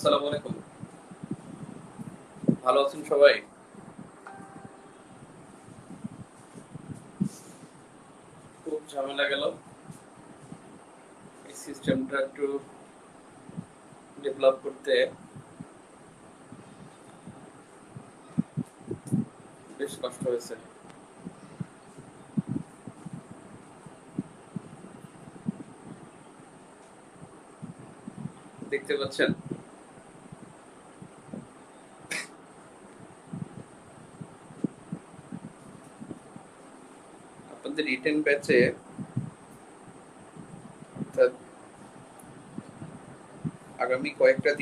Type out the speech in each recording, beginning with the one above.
আসসালামু আলাইকুম। ভালো আছেন সবাই? খুব ঝামেলা গেল। এই সিস্টেমটা একটু ডেভেলপ করতে বেশ কষ্ট হয়েছে। দেখতে পাচ্ছেন? আপনাদের রিটেন ব্যাচে অর্থাৎ আগামী কয়েকটা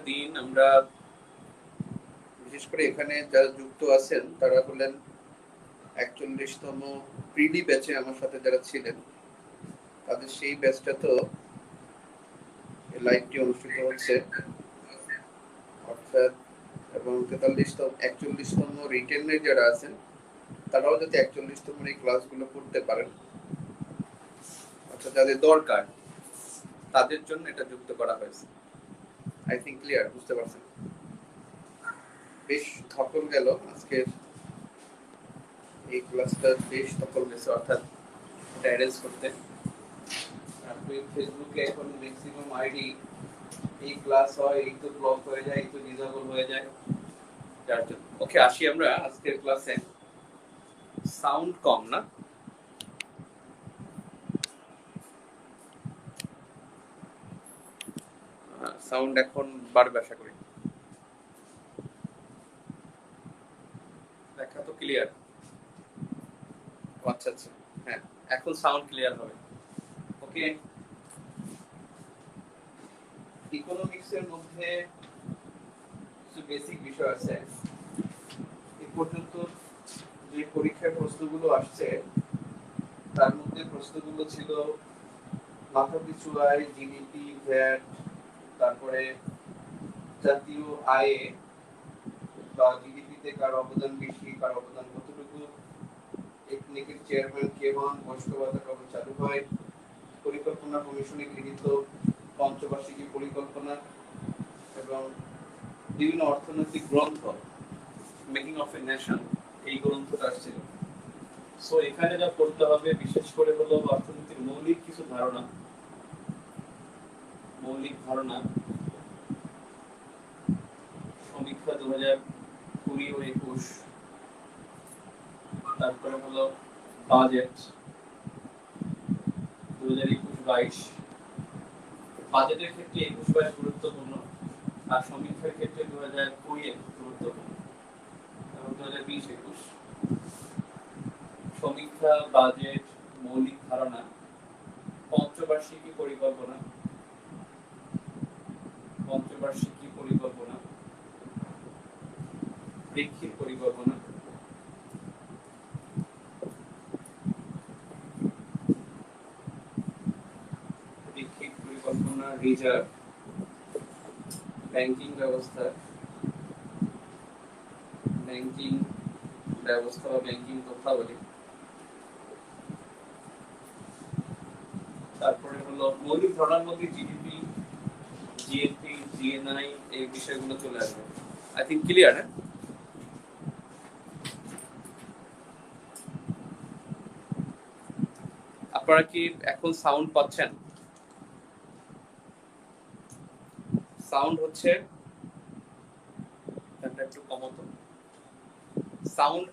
দিন আমরা বিশেষ করে এখানে যারা যুক্ত আছেন তারা হলেন 41তম প্রিডি ব্যাচে আমার সাথে যারা ছিলেন তাদের সেই ব্যাচটা তো লাইভটি অনুষ্ঠিত হচ্ছে অর্থাৎ এবং 41তম রিটেনে যারা আছেন তারাও যাতে 41তম এই ক্লাসগুলো করতে পারেন অর্থাৎ যাদের দরকার তাদের জন্য এটা যুক্ত করা হয়েছে। আই থিঙ্ক ক্লিয়ার, বুঝতে পারছেন? বেশ ধকল গেল আজকের এই ক্লাসটা, বেশ ধকল গেছে অর্থাৎ এটা অ্যারেঞ্জ করতে। আপনি ফেসবুকে এখন ম্যাক্সিমাম আইডি এই ক্লাস হয়, এই তো ব্লক হয়ে যায়, এই তো ডিসেবল হয়ে যায়, যার জন্য। ওকে, আসি আমরা আজকের ক্লাসে। সাউন্ড কম না? সাউন্ড এখন বাড়বে আশা করি। দেখা তো ক্লিয়ার? আচ্ছা আচ্ছা, হ্যাঁ এখন সাউন্ড ক্লিয়ার হবে। ওকে, ইকোনমিক্সের মধ্যে কিছু বেসিক বিষয় আছে। এ পর্যন্ত যে পরীক্ষার প্রশ্নগুলো আসছে তার মধ্যে প্রশ্নগুলো ছিল মাথাপিছু আয়, জিডিপি, ভ্যাট, তারপরে জাতীয় আয়ে বা জিডিপিতে কার অবদান বেশি, কার অবদান কতটুকু, টেকনিকের চেয়ারম্যান কে হন, বয়স্ক ভাতা কবে চালু হয়, পরিকল্পনা কমিশনে গৃহীত পঞ্চবার্ষিকী পরিকল্পনা এবং বিভিন্ন অর্থনৈতিক গ্রন্থ, মেকিং অফ এ নেশন, এই গ্রন্থটা আসছিল। সো এখানে যা পড়তে হবে বিশেষ করে হলো অর্থনীতির মৌলিক কিছু ধারণা, সমীক্ষা 2020 ও 21, তারপরে হলো বাজেট 2021-22। বাজেটের ক্ষেত্রে 21-22 গুরুত্বপূর্ণ, আর সমীক্ষার ক্ষেত্রে 2020 গুরুত্বপূর্ণ এবং 2020-21। সমীক্ষা, বাজেট, মৌলিক ধারণা, পঞ্চবার্ষিকী পরিকল্পনা, প্রেক্ষিত পরিকল্পনা, রিজার্ভ, ব্যাংকিং ব্যবস্থা বা ব্যাংকিং তথ্যাবলী, তারপরে হলো মৌলিক ধারণার মধ্যে জিডিপি, জিএনপি, জিএনআই এই বিষয়গুলো চলে আসবে। I think clear? হ্যাঁ, আপনারা কি এখন সাউন্ড পাচ্ছেন? সাউন্ড হচ্ছে একটু কমতো। সাউন্ড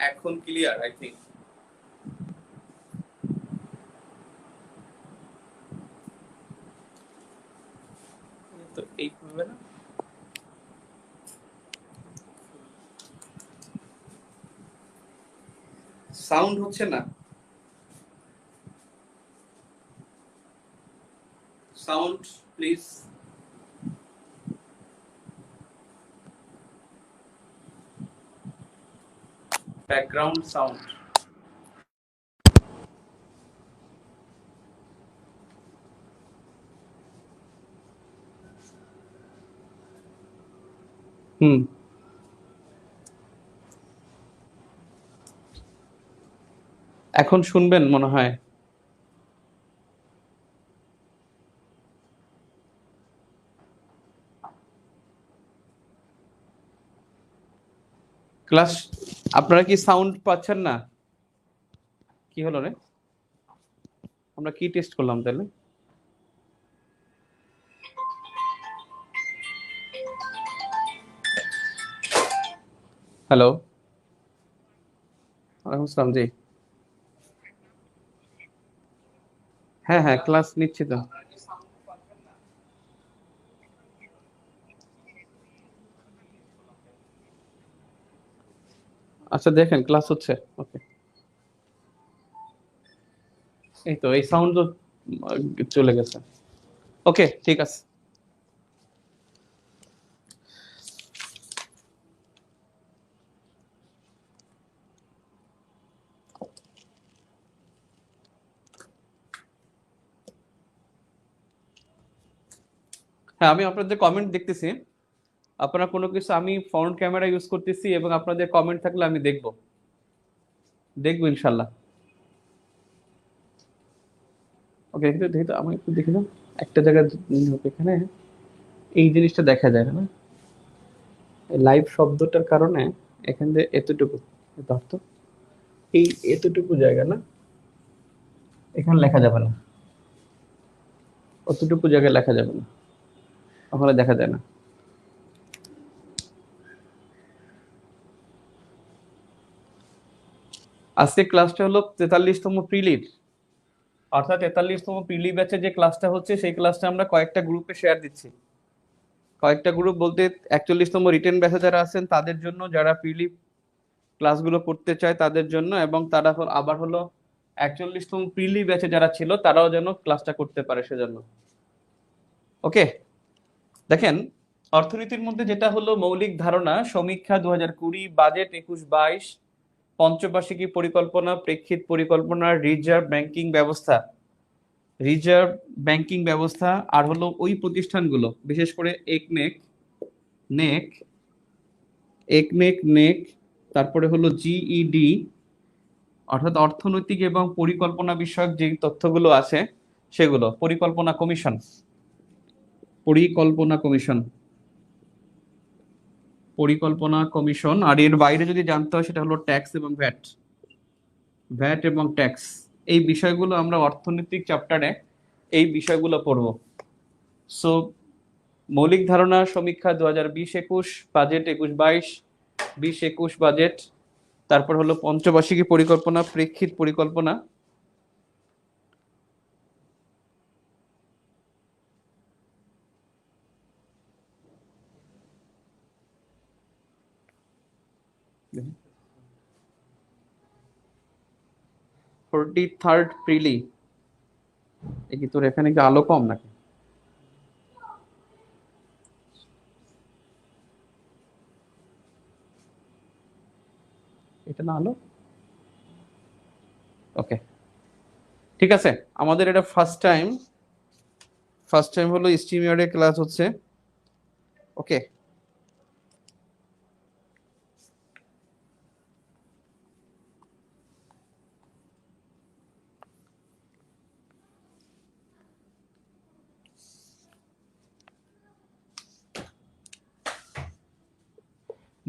এখন ক্লিয়ার আই থিঙ্ক। তো এই হবে না, সাউন্ড হচ্ছে না। Sound please. Background sound. এখন শুনবেন মনে হয়। ক্লাস আপনারা কি সাউন্ড পাচ্ছেন না? কি হলো রে? আমরা কি টেস্ট করলাম তাহলে? হ্যালো, ওয়ালাইকুম আসসালাম। জি হ্যাঁ হ্যাঁ, ক্লাস নিচ্ছি তো। আচ্ছা দেখেন ক্লাস হচ্ছে। ওকে, এই তো এই সাউন্ড চলে গেছে। ওকে ঠিক আছে। হ্যাঁ, আমি আপনাদের কমেন্ট দেখতেছি। আপনারা কোনো কিছু, আমি ফ্রন্ট ক্যামেরা ইউজ করতেছি এবং আপনাদের কমেন্ট থাকলে আমি দেখবো ইনশাল্লাহ। ওকে, একটু দেখি তো, আমি একটু দেখি না একটা জায়গায় এখানে এই জিনিসটা দেখা যায় না, লাইভ শব্দটার কারণে এখান দিয়ে এতটুকু ধরত, এই এতটুকু জায়গা না, এখানে লেখা যাবে না, অতটুকু জায়গায় লেখা যাবে না, ওখানে দেখা যায় না। আজকে ক্লাসটা হলো 43তম প্রিলিভ, অর্থাৎ 43তম প্রিলিভ ব্যাচে যে ক্লাসটা হচ্ছে সেই ক্লাসটা আমরা কয়েকটা গ্রুপে শেয়ার দিচ্ছি। কয়েকটা গ্রুপ বলতে 41তম রিটেন ব্যাচে যারা আছেন তাদের জন্য, যারা প্রিলিভ ক্লাসগুলো করতে চায় তাদের জন্য, এবং তারা আবার হলো 41তম প্রিলিভ ব্যাচে যারা ছিল তারাও যেন ক্লাসটা করতে পারে সেজন্য। ওকে, দেখেন অর্থনীতির মধ্যে যেটা হলো মৌলিক ধারণা, সমীক্ষা 2020, বাজেট 21-22, পঞ্চবার্ষিকী পরিকল্পনা, প্রেক্ষিত পরিকল্পনা, রিজার্ভ ব্যাংকিং ব্যবস্থা, আর হলো ওই প্রতিষ্ঠানগুলো বিশেষ করে একনেক, তারপরে হলো জিইডি, অর্থাৎ অর্থনৈতিক এবং পরিকল্পনা বিষয়ক যে তথ্যগুলো আছে সেগুলো, পরিকল্পনা কমিশন। আর এর বাইরে যদি জানতে হয় সেটা হলো ট্যাক্স এবং ভ্যাট এবং ট্যাক্স। এই বিষয়গুলো আমরা অর্থনৈতিক চ্যাপ্টারে এই বিষয়গুলো পড়ব। সো মৌলিক ধারণা, সমীক্ষা 2020-21, বাজেট 21-22, 20-21 বাজেট, তারপর হলো পঞ্চবার্ষিকী পরিকল্পনা, প্রেক্ষিত পরিকল্পনা, থার্ড প্রিলি। কি তোর এখানে কি আলো কম নাকি? এটা না আলো। ওকে ঠিক আছে, আমাদের এটা ফার্স্ট টাইম হলো স্ট্রিমিয়ারে ক্লাস হচ্ছে। ওকে,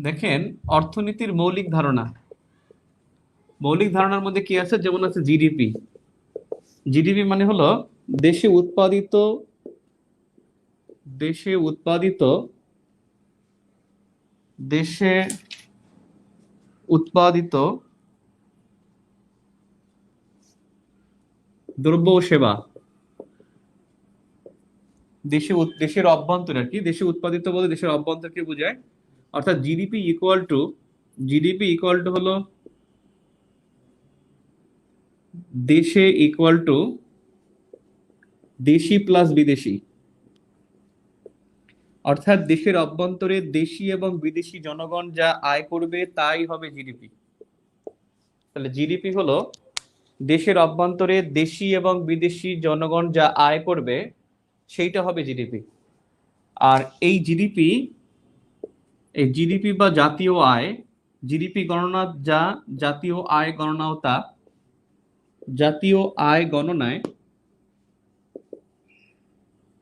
দেখেন অর্থনীতির মৌলিক ধারণার মধ্যে কি আছে, যেমন আছে জিডিপি। জিডিপি মানে হলো দেশে উৎপাদিত দেশে উৎপাদিত দেশে উৎপাদিত দ্রব্য ও সেবা, দেশের অভ্যন্তরে আর কি, দেশে উৎপাদিত বলতে দেশের অভ্যন্তরকে বোঝায়। অর্থাৎ জিডিপি ইকুয়াল টু হলো দেশে ইকুয়াল টু দেশি প্লাস বিদেশি, অর্থাৎ দেশের অভ্যন্তরে দেশি এবং বিদেশি জনগণ যা আয় করবে তাই হবে জিডিপি। তাহলে জিডিপি হলো দেশের অভ্যন্তরে দেশি এবং বিদেশি জনগণ যা আয় করবে সেইটা হবে জিডিপি। আর এই জিডিপি বা জাতীয় আয়, জিডিপি গণনা যা জাতীয় আয় গণনাও তা, জাতীয় আয় গণনায়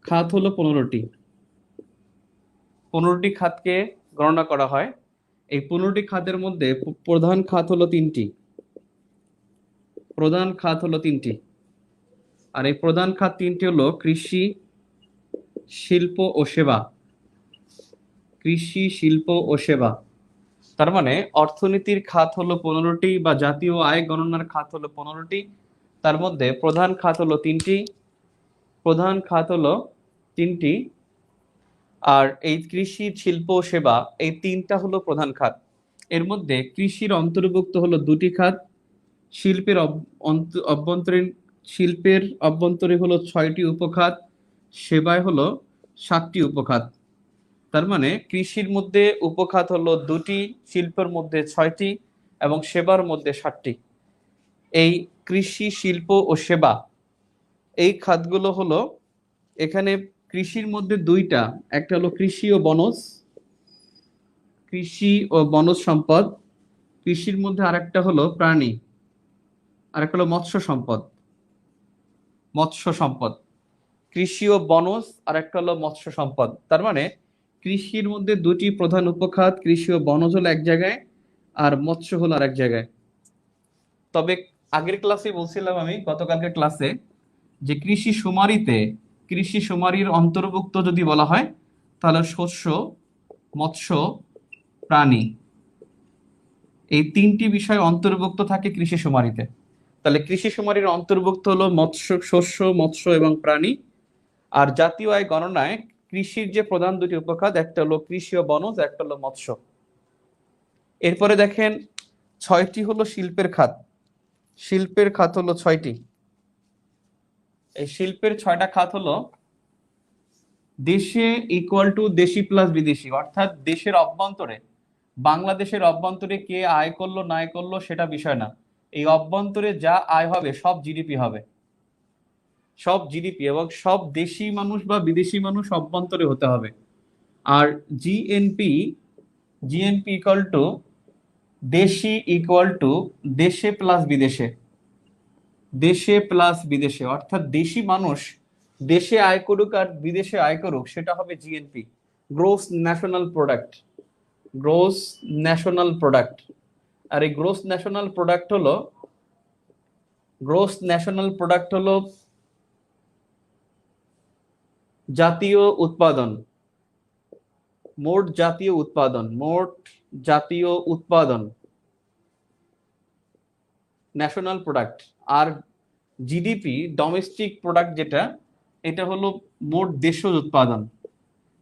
খাত হলো 15টি। 15টি খাতকে গণনা করা হয়। এই 15টি খাতের মধ্যে প্রধান খাত হলো 3টি। প্রধান খাত হলো 3টি। আর এই প্রধান খাত 3টি হলো কৃষি, শিল্প ও সেবা। কৃষি, শিল্প ও সেবা। তার মানে অর্থনীতির খাত হলো 15টি বা জাতীয় আয় গণনার খাত হলো 15টি। তার মধ্যে প্রধান খাত হলো 3টি। প্রধান খাত হলো 3টি। আর এই কৃষি, শিল্প ও সেবা এই 3টা হলো প্রধান খাত। এর মধ্যে কৃষির অন্তর্ভুক্ত হলো 2টি খাত। শিল্পের অভ্যন্তরীণ শিল্পের অভ্যন্তরে হলো 6টি উপখাত। সেবায় হলো 7টি উপখাত। তার মানে কৃষির মধ্যে উপখাত হলো 2টি, শিল্পের মধ্যে 6টি এবং সেবার মধ্যে 7টি। এই কৃষি, শিল্প ও সেবা এই খাতগুলো হলো, এখানে কৃষির মধ্যে 2টা, একটা হলো কৃষি ও বনজ, কৃষি ও বনজ সম্পদ। কৃষির মধ্যে আরেকটা হলো প্রাণী, আরেকটা হলো মৎস্য সম্পদ। মৎস্য সম্পদ, কৃষি ও বনজ আর একটা হলো মৎস্য সম্পদ। তার মানে কৃষির মধ্যে 2টি প্রধান উপখাত, কৃষি ও বনজ হলো এক জায়গায় আর মৎস্য হলো আরেক জায়গায়। তবে আগের ক্লাসে বলছিলাম আমি, গতকালকের ক্লাসে, যে কৃষি শুমারির অন্তর্ভুক্ত যদি বলা হয় তাহলে শস্য, মৎস্য, প্রাণী এই 3টি বিষয় অন্তর্ভুক্ত থাকে কৃষি শুমারিতে। তাহলে কৃষি শুমারির অন্তর্ভুক্ত হলো শস্য, মৎস্য এবং প্রাণী। আর জাতীয় আয় গণনায় কৃষির যে প্রধান 2টি উপখাত, একটা হলো কৃষি ও বনজ, একটা হলো মৎস্য। এরপরে দেখেন 6টি হলো শিল্পের খাত। শিল্পের খাত হলো 6টি। এই শিল্পের 6টা খাত হলো দেশে ইকুয়াল টু দেশি প্লাস বিদেশি, অর্থাৎ দেশের অভ্যন্তরে, বাংলাদেশের অভ্যন্তরে কে আয় করলো না আয় করলো সেটা বিষয় না। এই অভ্যন্তরে যা আয় হবে সব জিডিপি হবে। সব জিডিপি এবং সব দেশি মানুষ বা বিদেশি মানুষ অভ্যন্তরে হতে হবে। আর জিএনপি, জিএনপি ইকুয়াল টু দেশি ইকুয়াল টু দেশে প্লাস বিদেশে। দেশে প্লাস বিদেশে, অর্থাৎ দেশি মানুষ দেশে আয় করুক আর বিদেশে আয় করুক সেটা হবে GNP, gross national product. Gross national product. আর এই গ্রোস ন্যাশনাল প্রোডাক্ট হলো, গ্রোস ন্যাশনাল প্রোডাক্ট হলো জাতীয় উৎপাদন, মোট জাতীয় উৎপাদন, মোট জাতীয় উৎপাদন, ন্যাশনাল প্রোডাক্ট। আর জিডিপি, ডোমেস্টিক প্রোডাক্ট যেটা, এটা হলো মোট দেশজ উৎপাদন।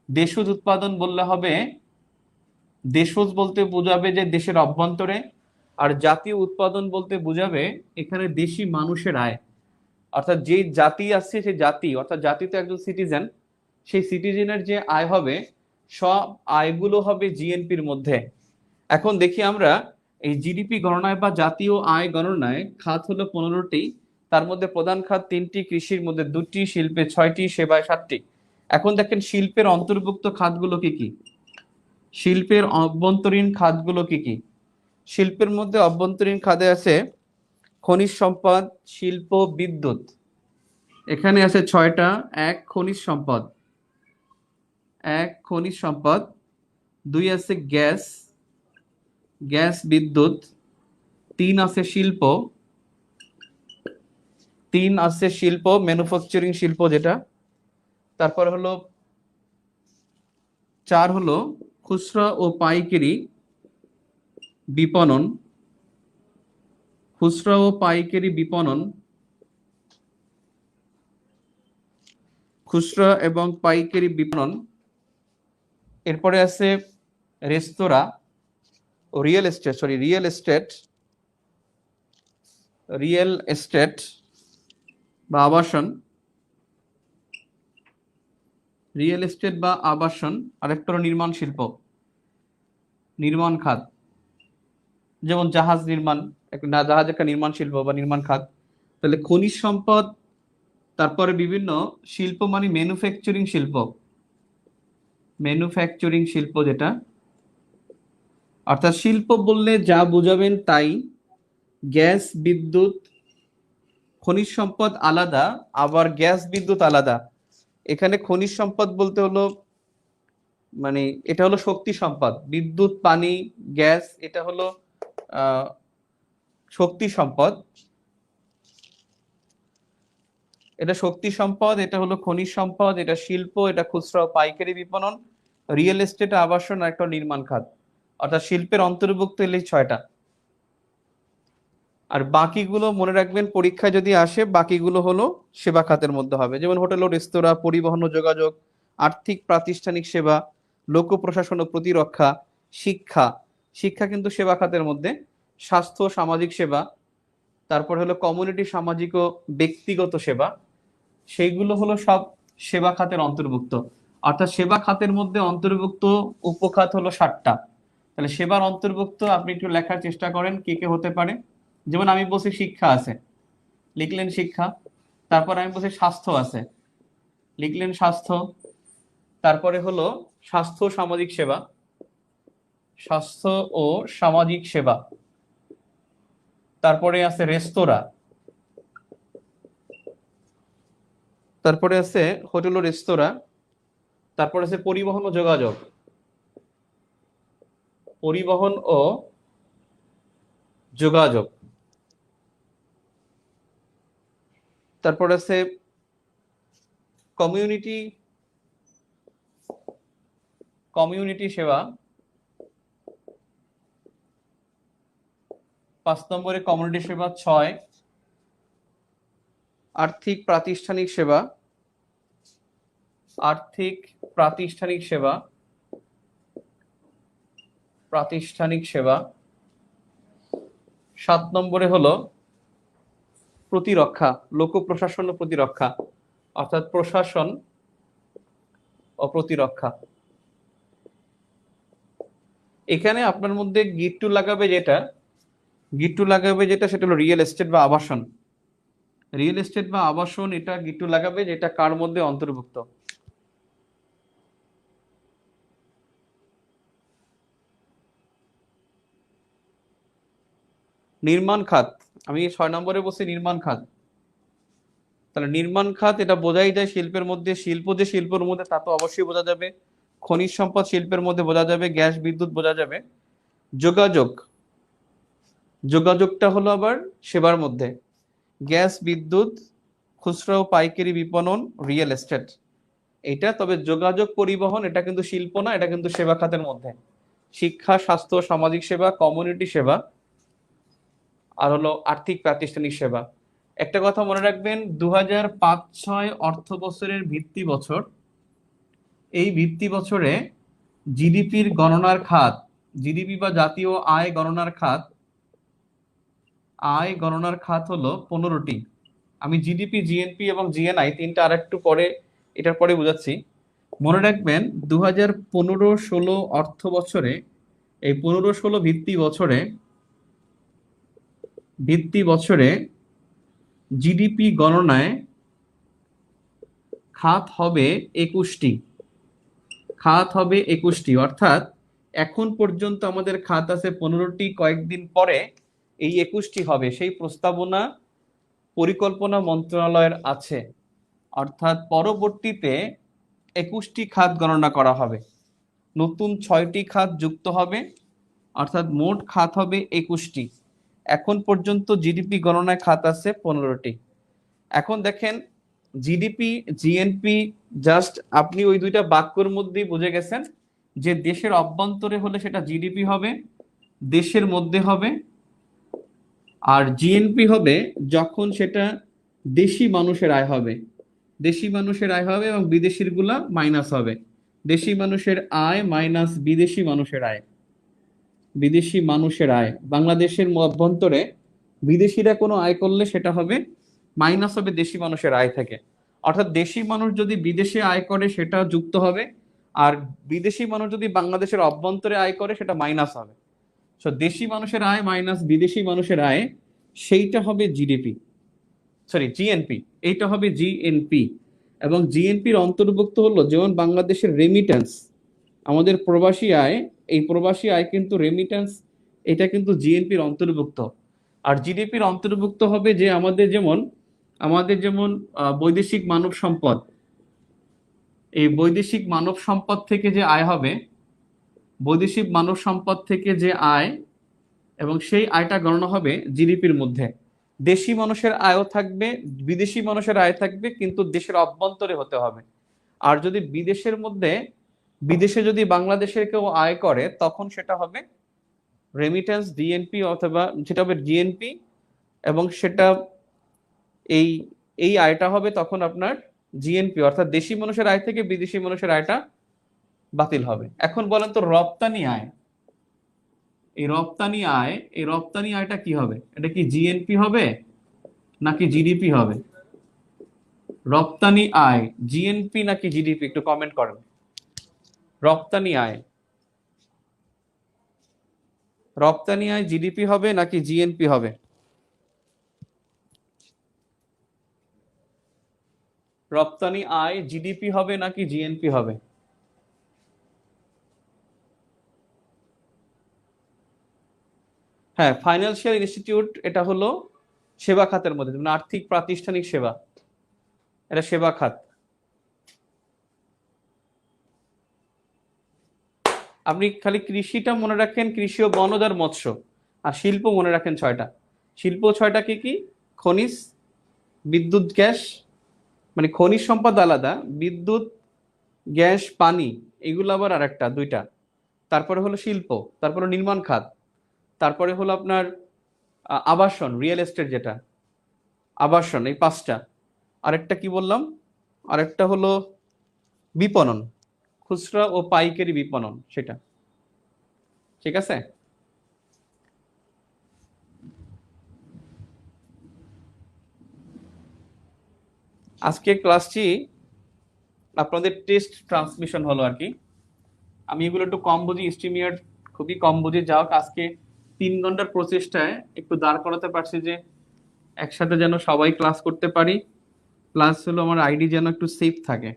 দেশজ উৎপাদন বললে হবে, দেশজ বলতে বোঝাবে যে দেশের অভ্যন্তরে, আর জাতীয় উৎপাদন বলতে বোঝাবে এখানে দেশি মানুষের আয়। অর্থাৎ যে জাতি আছে সেই জাতি, অর্থাৎ জাতি তো একজন সিটিজেন, সেই সিটিজেনের যে আয় হবে সব আয়গুলো হবে জিএনপির মধ্যে। এখন দেখি আমরা এই জিডিপি গণনায় বা জাতীয় আয় গণনায় খাত হলো 15টি। তার মধ্যে প্রধান খাত 3টি, কৃষির মধ্যে 2টি, শিল্পে 6টি, সেবায় 7টি। এখন দেখেন শিল্পের অন্তর্ভুক্ত খাতগুলো কি কি, শিল্পের অভ্যন্তরীণ খাতগুলো কি কি। শিল্পের মধ্যে অভ্যন্তরীণ খাতে আছে খনিজ সম্পদ, শিল্প, বিদ্যুৎ। এখানে আছে 6টা। এক খনিজ সম্পদ, এক খনিজ সম্পদ। 2 আছে গ্যাস, গ্যাস, বিদ্যুৎ। 3 আছে শিল্প, 3 আছে শিল্প, ম্যানুফ্যাকচারিং শিল্প যেটা। তারপর হলো 4 হলো খুচরা ও পাইকারি বিপণন, খুচরা ও পাইকারি বিপণন, খুচরা এবং পাইকারি বিপণন। এরপরে আছে রেস্তোরাঁ ও রিয়েল এস্টেট, রিয়েল এস্টেট বা আবাসন। রিয়েল এস্টেট বা আবাসন, আরেকটা হলো নির্মাণ শিল্প, নির্মাণ খাত, যেমন জাহাজ নির্মাণ, জাহাজ একটা নির্মাণ শিল্প বা নির্মাণ খাত। তাহলে খনিজ সম্পদ, তারপরে বিভিন্ন শিল্প মানে ম্যানুফ্যাকচারিং শিল্প, ম্যানুফ্যাকচারিং শিল্প যেটা, অর্থাৎ শিল্প বললে যা বুঝাবেন তাই। গ্যাস বিদ্যুৎ, খনিজ সম্পদ আলাদা, আবার গ্যাস বিদ্যুৎ আলাদা। এখানে খনিজ সম্পদ বলতে হলো মানে এটা হলো শক্তি সম্পদ, বিদ্যুৎ পানি গ্যাস এটা হলো আহ শক্তি সম্পদ, এটা শক্তি সম্পদ, এটা হলো খনিজ সম্পদ, এটা শিল্প, এটা খুচরা ও পাইকারি বিপণন, রিয়েল এস্টেট, আবাসন আর একটা নির্মাণ খাত। অর্থাৎ শিল্পের অন্তর্ভুক্ত হলে 6টা। আর বাকিগুলো মনে রাখবেন পরীক্ষায় যদি আসে, বাকিগুলো হলো সেবা খাতের মধ্যে হবে, যেমন হোটেল ও রেস্তোরাঁ, পরিবহন ও যোগাযোগ, আর্থিক প্রাতিষ্ঠানিক সেবা, লোক প্রশাসন ও প্রতিরক্ষা, শিক্ষা, শিক্ষা কিন্তু সেবা খাতের মধ্যে, স্বাস্থ্য ও সামাজিক সেবা, তারপর হলো কমিউনিটি সামাজিক ও ব্যক্তিগত সেবা, সেইগুলো হলো সব সেবা খাতের অন্তর্ভুক্ত। অর্থাৎ সেবা খাতের মধ্যে অন্তর্ভুক্ত উপখাত হলো 7টা। তাহলে সেবার অন্তর্ভুক্ত আপনি একটু লেখার চেষ্টা করেন কে কে হতে পারে। যেমন আমি বলছি শিক্ষা আছে, লিখলেন শিক্ষা। তারপর আমি বলছি স্বাস্থ্য আছে, লিখলেন স্বাস্থ্য। তারপরে হলো স্বাস্থ্য ও সামাজিক সেবা, স্বাস্থ্য ও সামাজিক সেবা। তারপরে আছে রেস্তোরাঁ, তারপরে আছে হোটেল ও রেস্তোরাঁ। তারপরে আছে পরিবহন ও যোগাযোগ, পরিবহন ও যোগাযোগ। তারপর আছে কমিউনিটি, কমিউনিটি সেবা। 5 নম্বরে কমিউনিটি সেবা। 6 আর্থিক প্রাতিষ্ঠানিক সেবা, আর্থিক প্রাতিষ্ঠানিক সেবা, প্রাতিষ্ঠানিক সেবা। 7 নম্বরে হলো প্রতিরক্ষা, লোক প্রশাসন ও প্রতিরক্ষা, অর্থাৎ প্রশাসন ও প্রতিরক্ষা। এখানে আপনার মধ্যে গিট্টু লাগাবে যেটা, গিট্টু লাগাবে যেটা সেটা হলো রিয়েল এস্টেট বা আবাসন। রিয়েল এস্টেট বা আবাসন এটা গিট্টু লাগাবে যেটা কার মধ্যে অন্তর্ভুক্ত। নির্মাণ খাত, আমি 6 নম্বরে বলছি নির্মাণ খাত। তাহলে নির্মাণ খাত এটা বোঝাই যায় শিল্পের মধ্যে, শিল্প যে শিল্পের মধ্যে তা তো অবশ্যই বোঝা যাবে, খনিজ সম্পদ শিল্পের মধ্যে বোঝা যাবে, গ্যাস বিদ্যুৎ বোঝা যাবে। যোগাযোগ, যোগাযোগটা হলো আবার সেবার মধ্যে, গ্যাস বিদ্যুৎ, খুচরা ও পাইকারি বিপণন, রিয়েল এস্টেট এটা। তবে যোগাযোগ পরিবহন এটা কিন্তু শিল্প না, এটা কিন্তু সেবা খাতের মধ্যে। শিক্ষা, স্বাস্থ্য, সামাজিক সেবা, কমিউনিটি সেবা, আর হলো আর্থিক প্রাতিষ্ঠানিক সেবা। একটা কথা মনে রাখবেন, 2005-06 অর্থ বছরের ভিত্তি বছর, এই ভিত্তি বছরে জিডিপির গণনার খাত, জিডিপি বা জাতীয় আয় গণনার খাত, আয় গণনার খাত হলো 15টি। আমি জিডিপি, জিএনপি এবং জিএনআই তিনটা আর একটু পরে, এটার পরে বোঝাচ্ছি। মনে রাখবেন 2015-16 অর্থ বছরে, এই 15-16 ভিত্তি বছরে, ভিত্তি বছরে জিডিপি গণনায় খাত হবে 21টি, খাত হবে 21টি। অর্থাৎ এখন পর্যন্ত আমাদের খাত আছে 15টি, কয়েকদিন পরে এই 21টি হবে, সেই প্রস্তাবনা পরিকল্পনা মন্ত্রণালয়ের আছে। অর্থাৎ পরবর্তীতে 21টি খাত গণনা করা হবে, নতুন 6টি খাত যুক্ত হবে, অর্থাৎ মোট খাত হবে 21টি। এখন পর্যন্ত জিডিপি গণনায় খাত আছে 15টি। এখন দেখেন জিডিপি, জিএনপি, জাস্ট আপনি ওই দুইটা বাক্যর মধ্যেই বুঝে গেছেন যে দেশের অভ্যন্তরে হলে সেটা জিডিপি হবে, দেশের মধ্যে হবে। আর জিএনপি হবে যখন সেটা দেশি মানুষের আয় হবে, দেশি মানুষের আয় হবে এবং বিদেশির গুলা মাইনাস হবে। দেশি মানুষের আয় মাইনাস বিদেশি মানুষের আয়, বিদেশি মানুষের আয়। বাংলাদেশের অভ্যন্তরে বিদেশিরা কোনো আয় করলে সেটা হবে মাইনাস হবে দেশি মানুষের আয় থেকে। অর্থাৎ দেশি মানুষ যদি বিদেশে আয় করে সেটা যুক্ত হবে, আর বিদেশি মানুষ যদি বাংলাদেশের অভ্যন্তরে আয় করে সেটা মাইনাস হবে। তো দেশি মানুষের আয় মাইনাস বিদেশি মানুষের আয়, সেইটা হবে জিডিপি, সরি জিএনপি, এইটা হবে জিএনপি। এবং জিএনপির অন্তর্ভুক্ত হলো যেমন বাংলাদেশের রেমিটেন্স, আমাদের প্রবাসী আয়, এই প্রবাসী আয় কিন্তু রেমিটেন্স, এটা কিন্তু জিএনপির অন্তর্ভুক্ত। আর জিডিপির অন্তর্ভুক্ত হবে যে আমাদের যেমন বৈদেশিক মানব সম্পদ, এই বৈদেশিক মানব সম্পদ থেকে যে আয় হবে, বৈদেশিক মানব সম্পদ থেকে যে আয়, এবং সেই আয়টা গণনা হবে জিডিপির মধ্যে। দেশি মানুষের আয়ও থাকবে, বিদেশি মানুষের আয় থাকবে, কিন্তু দেশের অভ্যন্তরে হতে হবে। আর যদি বিদেশে যদি বাংলাদেশের কেউ আয় করে তখন সেটা হবে রেমিটেন্স ডিএনপি, অথবা যেটা হবে জিএনপি, এবং সেটা এই এই আয়টা হবে তখন আপনার জিএনপি, অর্থাৎ দেশি মানুষের আয় থেকে বিদেশি মানুষের আয়টা বাতিল হবে। এখন বলেন তো রপ্তানি আয়, এই রপ্তানি আয়টা কি হবে? এটা কি জিএনপি হবে নাকি জিডিপি হবে? রপ্তানি আয় জিএনপি নাকি জিডিপি, একটু কমেন্ট করেন। রপ্তানি আয় জিডিপি হবে নাকি জিএনপি হবে? রপ্তানি আয় জিডিপি হবে নাকি জিএনপি হবে? হ্যাঁ, ফাইন্যান্সিয়াল ইনস্টিটিউট এটা হলো সেবা খাতের মধ্যে, মানে আর্থিক প্রাতিষ্ঠানিক সেবা, এটা সেবা খাত। আপনি খালি কৃষিটা মনে রাখেন, কৃষি ও বনজ আর মৎস্য, আর শিল্প মনে রাখেন ছয়টা। শিল্প ছয়টা কি কি? খনিজ, বিদ্যুৎ, গ্যাস, মানে খনিজ সম্পদ আলাদা, বিদ্যুৎ, গ্যাস, পানি, এগুলো আবার আর একটা দুইটা। তারপরে হলো শিল্প, তারপরে নির্মাণ খাত, তারপরে হলো আপনার আবাসন, রিয়েল এস্টেট যেটা আবাসন, এই পাঁচটা। আরেকটা কি বললাম? আরেকটা হলো বিপণন, খুচরা ও পাইকারি বিপণন, সেটা। ঠিক আছে? আজকে ক্লাসটি আপনাদের টেস্ট ট্রান্সমিশন হলো আর কি। আমি এগুলো একটু কম বুঝি, এস্টিমেট খুবই কম বুঝি, যাও আজকে 3 ঘন্টার প্রচেষ্টায় একটু দাঁড় করাতে পারছি যে একসাথে যেন সবাই ক্লাস করতে পারি, প্লাস হলো আমার আইডি যেন একটু সেফ থাকে।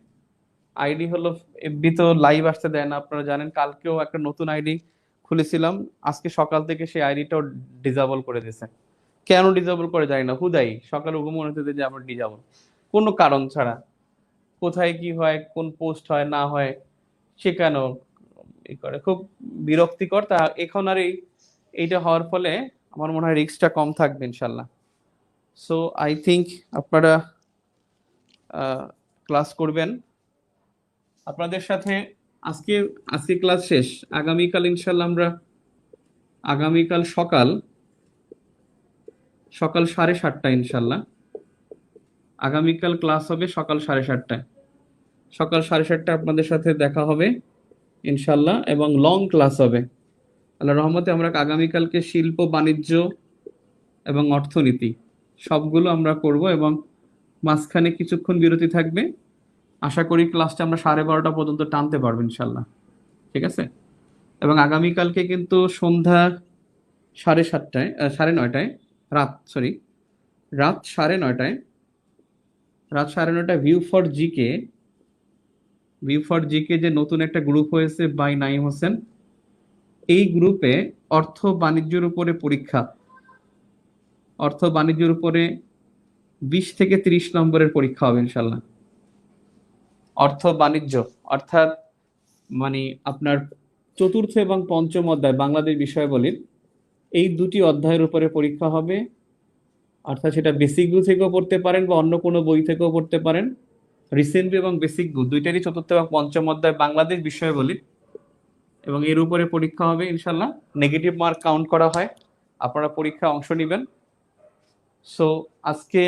আইডি হলো এফবি তো লাইভ আসতে দেয় না, আপনারা জানেন। কালকেও একটা নতুন আইডি খুলেছিলাম, আজকে সকাল থেকে সেই আইডিটাও ডিসেবল করে দিয়েছে। কেন ডিসেবল করে জানি না, হুদাই সকালে মনে হতে যে আমার ডিসেবল, কোনো কারণ ছাড়া। কোথায় কি হয়, কোন পোস্ট হয় না হয়, সে কেন ই করে, খুব বিরক্তিকর। তা এখন আর এইটা হওয়ার ফলে আমার মনে হয় রিস্কটা কম থাকবে ইনশাল্লাহ। সো আই থিঙ্ক আপনারা ক্লাস করবেন। আপনাদের সাথে আজকে আজকে ক্লাস শেষ, আগামীকাল ইনশাল্লাহ আমরা আগামীকাল সকাল 7:30 ইনশাল্লাহ আগামীকাল ক্লাস হবে সকাল 7:30। সকাল 7:30 আপনাদের সাথে দেখা হবে ইনশাল্লাহ, এবং লং ক্লাস হবে আল্লাহ রহমতে। আমরা আগামীকালকে শিল্প, বাণিজ্য এবং অর্থনীতি সবগুলো আমরা করব, এবং মাঝখানে কিছুক্ষণ বিরতি থাকবে। আশা করি ক্লাসটা আমরা 12:30 পর্যন্ত টানতে পারবো ইনশাল্লাহ। ঠিক আছে? এবং আগামীকালকে কিন্তু সন্ধ্যা 7:30টায়, 9:30টায়, রাত 9:30টায়, ভিউ ফর জিকে যে নতুন একটা গ্রুপ হয়েছে বাই নাইম হোসেন, এই গ্রুপে অর্থ বাণিজ্যের উপরে পরীক্ষা, অর্থ বাণিজ্যের উপরে 20 থেকে 30 নম্বরের পরীক্ষা হবে ইনশাল্লাহ। অর্থ বাণিজ্য অর্থাৎ মানে আপনার চতুর্থ এবং পঞ্চম অধ্যায় বাংলাদেশ বিষয়াবলীর এই দুটি অধ্যায়ের উপরে পরীক্ষা হবে। অর্থাৎ সেটা বেসিক ভিউ থেকেও পড়তে পারেন বা অন্য কোনো বই থেকেও পড়তে পারেন। রিসেন্ট ভিউ এবং বেসিক ভিউ দুইটারই চতুর্থ এবং পঞ্চম অধ্যায় বাংলাদেশ বিষয়াবলীর, এবং এর উপরে পরীক্ষা হবে ইনশাল্লাহ। নেগেটিভ মার্ক কাউন্ট করা হয়, আপনারা পরীক্ষায় অংশ নেবেন। সো আজকে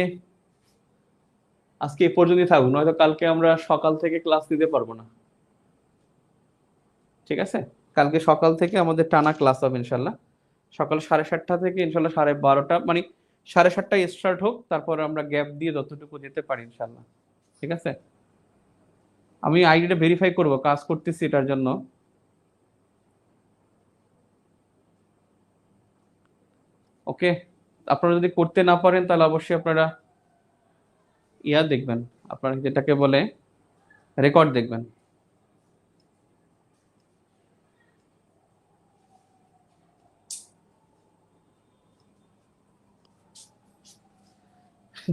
এ পর্যন্তই থাকুন, নয়তো কালকে আমরা সকাল থেকে ক্লাস দিতে পারবো না। ঠিক আছে? কালকে সকাল থেকে আমাদের টানা ক্লাস হবে ইনশাল্লাহ, সকাল 7:30 থেকে ইনশাল্লাহ 12:30, মানে 7:30টায় স্টার্ট হোক, তারপর আমরা গ্যাপ দিয়ে যতটুকু যেতে পারি ইনশাল্লাহ। ঠিক আছে, আমি আইডিটা ভেরিফাই করব, কাজ করতেছি এটার জন্য। ওকে, আপনারা যদি করতে না পারেন তাহলে অবশ্যই আপনারা ইয়া দেখবেন, আপনারা যেটাকে বলে রেকর্ড দেখবেন।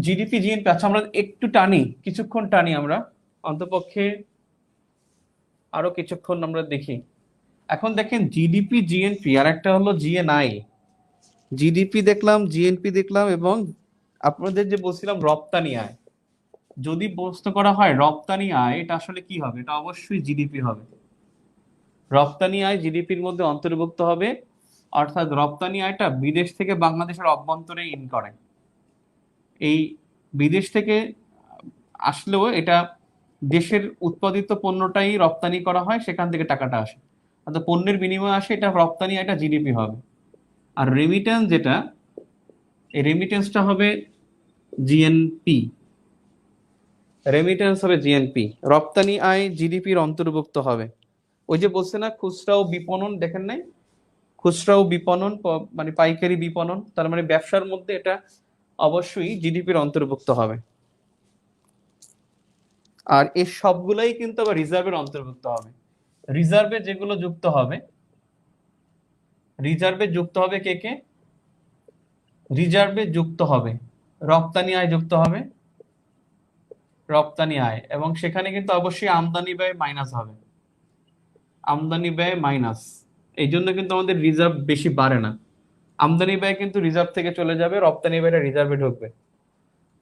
জিডিপি জিএনপি, আচ্ছা আমরা একটু টানি, কিছুক্ষণ টানি আমরা, অন্তপক্ষে আরো কিছুক্ষণ আমরা দেখি। এখন দেখেন জিডিপি জিএনপি আর একটা হলো জিএনআই। জিডিপি দেখলাম, জিএনপি দেখলাম, এবং আপনাদের যে বলছিলাম রপ্তানি আয়, যদি প্রশ্ন করা হয় রপ্তানি আয়, এটা আসলে কি হবে? এটা অবশ্যই জিডিপি হবে। রপ্তানি আয় জিডিপির মধ্যে অন্তর্ভুক্ত হবে, অর্থাৎ রপ্তানি আয়টা বিদেশ থেকে বাংলাদেশের অভ্যন্তরে ইন করে। এই বিদেশ থেকে আসলেও এটা দেশের উৎপাদিত পণ্যটাই রপ্তানি করা হয়, সেখান থেকে টাকাটা আসে, অর্থাৎ পণ্যের বিনিময়ে আসে, এটা রপ্তানি আয়টা জিডিপি হবে। আর রেমিটেন্স যেটা, এই রেমিটেন্সটা হবে জিএনপি। রেমিটেন্স হবে জিএনপি। রপ্তানি আয় জিডিপির অন্তর্ভুক্ত হবে। ওই যে বলছে না খুচরা ও বিপণন, দেখেন নাই? খুচরা ও বিপণন মানে পাইকারি বিপণন, তার মানে ব্যবসার মধ্যে এটা অবশ্যই জিডিপির অন্তর্ভুক্ত হবে। আর এই সবগুলাই কিন্তু আবার রিজার্ভের অন্তর্ভুক্ত হবে। রিজার্ভে যেগুলো যুক্ত হবে, রিজার্ভে যুক্ত হবে কে কে? রিজার্ভে যুক্ত হবে রপ্তানি আয়, যুক্ত হবে রপ্তানি আয়, এবং সেখানে কিন্তু অবশ্যই আমদানি ব্যয় মাইনাস হবে, আমদানি ব্যয় মাইনাস। এই জন্য কিন্তু আমাদের রিজার্ভ বেশি বাড়ে না। আমদানি ব্যয় কিন্তু রিজার্ভ থেকে চলে যাবে, রপ্তানি ব্যয়টা রিজার্ভে ঢুকবে।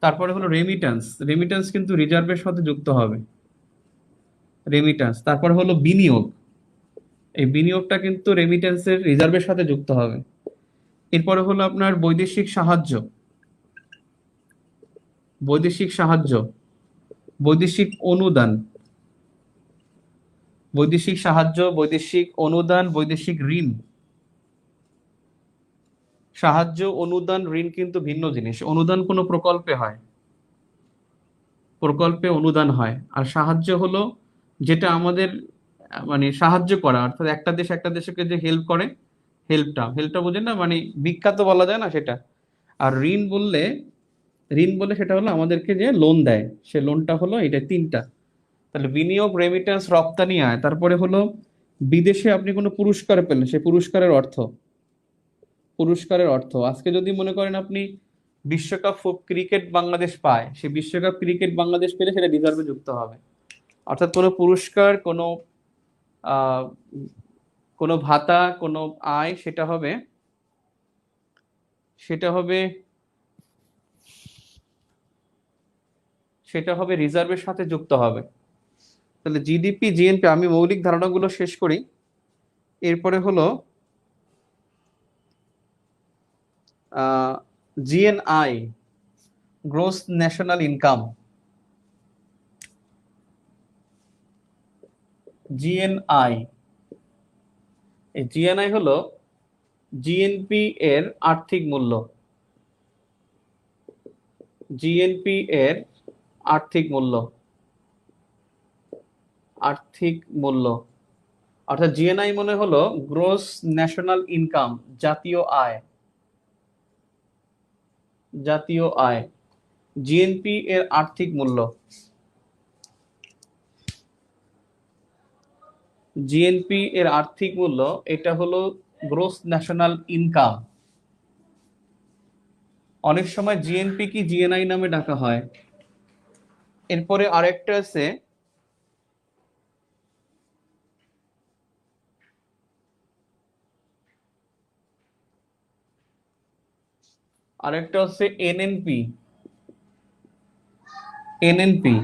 তারপরে হলো রেমিটেন্স, রেমিটেন্স কিন্তু রিজার্ভের সাথে যুক্ত হবে, রেমিটেন্স। তারপরে হলো বিনিয়োগ, এই বিনিয়োগটা কিন্তু রেমিটেন্সের রিজার্ভের সাথে যুক্ত হবে। এরপরে হলো আপনার বৈদেশিক সাহায্য, বৈদেশিক সাহায্য, বৈদেশিক অনুদান, বৈদেশিক সাহায্য, বৈদেশিক অনুদান, বৈদেশিক ঋণ। সাহায্য, অনুদান, ঋণ কিন্তু ভিন্ন জিনিস। অনুদান কোনো প্রকল্পে হয়, প্রকল্পে অনুদান হয়। আর সাহায্য হলো যেটা আমাদের মানে সাহায্য করা, অর্থাৎ একটা দেশ একটা দেশকে যে হেল্প করে, হেল্পটা, হেল্পটা বোঝেন না, মানে ভিক্ষা তো বলা যায় না সেটা। আর ঋণ বললে, ঋণ বলে সেটা হলো আমাদেরকে যে লোন দেয়, সে লোনটা হলো এটা, তিনটা। তাহলে বিনিয়োগ, রেমিটেন্স, রপ্তানি আয়। তারপরে হলো বিদেশে আপনি কোনো পুরস্কার পেলেন, সে পুরস্কারের অর্থ, পুরস্কারের অর্থ। আজকে যদি মনে করেন আপনি বিশ্বকাপ ক্রিকেট বাংলাদেশ পায়, সে বিশ্বকাপ ক্রিকেট বাংলাদেশ পেলে সেটা রিজার্ভে যুক্ত হবে। অর্থাৎ কোনো পুরস্কার, কোনো আহ কোনো ভাতা, কোনো আয়, সেটা হবে, সেটা হবে, সেটা হবে রিজার্ভের সাথে যুক্ত হবে। তাহলে জিডিপি জিএনপি, আমি মৌলিক ধারণাগুলো শেষ করি। এরপরে হলো GNI, gross national income. GNI, এই জিএনআই হলো জিএনপি এর আর্থিক মূল্য, জিএনপি এর আর্থিক মূল্য, আর্থিক মূল্য। অর্থাৎ জিএনআই মনে হলো গ্রোস ন্যাশনাল ইনকাম, জাতীয় আয়, জাতীয় আয়। জিএনপি এর আর্থিক মূল্য, জিএনপি এর আর্থিক মূল্য, এটা হলো গ্রোস ন্যাশনাল ইনকাম। অনেক সময় জিএনপি কি জিএনআই নামে ডাকা হয়। এরপরে আরেকটা আছে, আরেকটা হচ্ছে NNP, NNP,